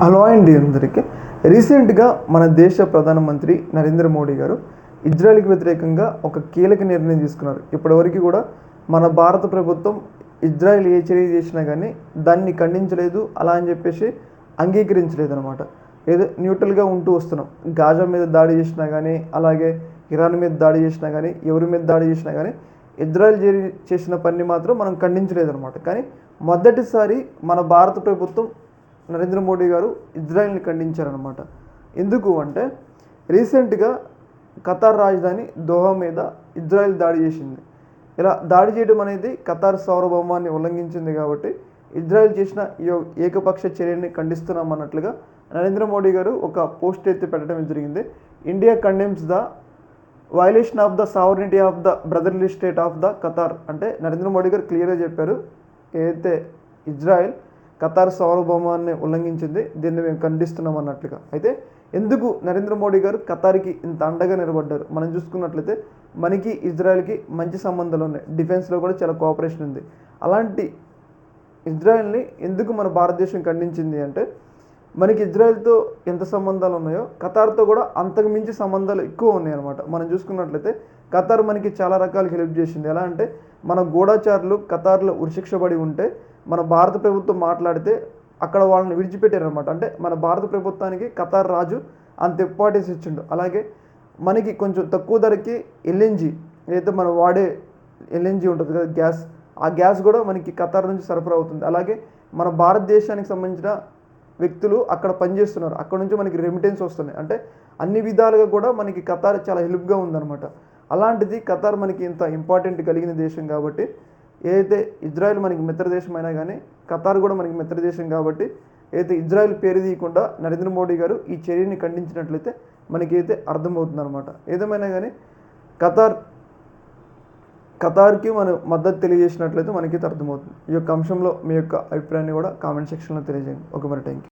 Hello అండి అందరికీ. రీసెంట్గా మన దేశ ప్రధానమంత్రి నరేంద్ర మోడీ గారు ఇజ్రాయెల్కి వ్యతిరేకంగా ఒక కీలక నిర్ణయం తీసుకున్నారు. ఇప్పటివరకు కూడా మన భారత ప్రభుత్వం ఇజ్రాయెల్ ఏ చర్య చేసినా కానీ దాన్ని ఖండించలేదు, అలా అని చెప్పేసి అంగీకరించలేదు అనమాట. ఏదో న్యూట్రల్గా ఉంటూ వస్తున్నాం. గాజా మీద దాడి చేసినా కానీ, అలాగే ఇరాన్ మీద దాడి చేసినా కానీ, ఎవరి మీద దాడి చేసినా కానీ ఇజ్రాయెల్ చేసిన పని మాత్రం మనం ఖండించలేదు అనమాట. కానీ మొదటిసారి మన భారత ప్రభుత్వం నరేంద్ర మోడీ గారు ఇజ్రాయెల్ని ఖండించారనమాట. ఎందుకు అంటే రీసెంట్గా ఖతార్ రాజధాని దోహా మీద ఇజ్రాయెల్ దాడి చేసింది. ఇలా దాడి చేయడం అనేది ఖతార్ సార్వభౌమాన్ని ఉల్లంఘించింది కాబట్టి ఇజ్రాయెల్ చేసిన ఈ ఏకపక్ష చర్యని ఖండిస్తున్నామన్నట్లుగా నరేంద్ర మోడీ గారు ఒక పోస్ట్ ఎత్తి పెట్టడం జరిగింది. India condemns the violation of the sovereignty of the brotherly state of the Qatar. అంటే నరేంద్ర మోడీ గారు క్లియర్గా చెప్పారు, ఏదైతే ఇజ్రాయెల్ ఖతార్ సార్వభౌమాన్ని ఉల్లంఘించింది, దీన్ని మేము ఖండిస్తున్నాం అన్నట్లుగా. అయితే ఎందుకు నరేంద్ర మోడీ గారు ఖతార్కి ఇంత అండగా నిలబడ్డారు? మనం చూసుకున్నట్లయితే మనకి ఇజ్రాయెల్కి మంచి సంబంధాలు ఉన్నాయి, డిఫెన్స్లో కూడా చాలా కోఆపరేషన్ ఉంది. అలాంటి ఇజ్రాయెల్ని ఎందుకు మన భారతదేశం ఖండించింది అంటే మనకి ఇజ్రాయెల్తో ఎంత సంబంధాలు ఉన్నాయో ఖతార్తో కూడా అంతకు మించి సంబంధాలు ఎక్కువ ఉన్నాయి అనమాట. మనం చూసుకున్నట్లయితే ఖతార్ మనకి చాలా రకాలుగా హెల్ప్ చేసింది. ఎలా అంటే మన గూఢచారులు ఖతార్లో ఉరిశిక్షపడి ఉంటే మన భారత ప్రభుత్వం మాట్లాడితే అక్కడ వాళ్ళని విడిచిపెట్టారనమాట. అంటే మన భారత ప్రభుత్వానికి ఖతార్ రాజు అంత ఇంపార్టెన్స్ ఇచ్చిండు. అలాగే మనకి కొంచెం తక్కువ ధరకి ఎల్ఎన్జి, ఏదైతే మనం వాడే ఎల్ఎన్జి ఉంటుంది కదా గ్యాస్, ఆ గ్యాస్ కూడా మనకి ఖతార్ నుంచి సరఫరా అవుతుంది. అలాగే మన భారతదేశానికి సంబంధించిన వ్యక్తులు అక్కడ పనిచేస్తున్నారు, అక్కడ నుంచి మనకి రెమిటెన్స్ వస్తున్నాయి. అంటే అన్ని విధాలుగా కూడా మనకి ఖతార్ చాలా హెల్ప్గా ఉందన్నమాట. అలాంటిది ఖతార్ మనకి ఇంత ఇంపార్టెంట్ కలిగిన దేశం కాబట్టి, ఏదైతే ఇజ్రాయెల్ మనకి మిత్రదేశం అయినా కానీ ఖతార్ కూడా మనకి మిత్రదేశం కాబట్టి ఏదైతే ఇజ్రాయెల్ పేరు తీయకుండా నరేంద్ర మోడీ గారు ఈ చర్యని ఖండించినట్లయితే మనకైతే అర్థమవుతుంది అనమాట. ఏదేమైనా కానీ ఖతార్కి మనం మద్దతు తెలియజేసినట్లయితే మనకైతే అర్థమవుతుంది. ఈ యొక్క అంశంలో మీ యొక్క అభిప్రాయాన్ని కూడా కామెంట్ సెక్షన్లో తెలియజేయండి. ఓకే, మరి థ్యాంక్ యూ.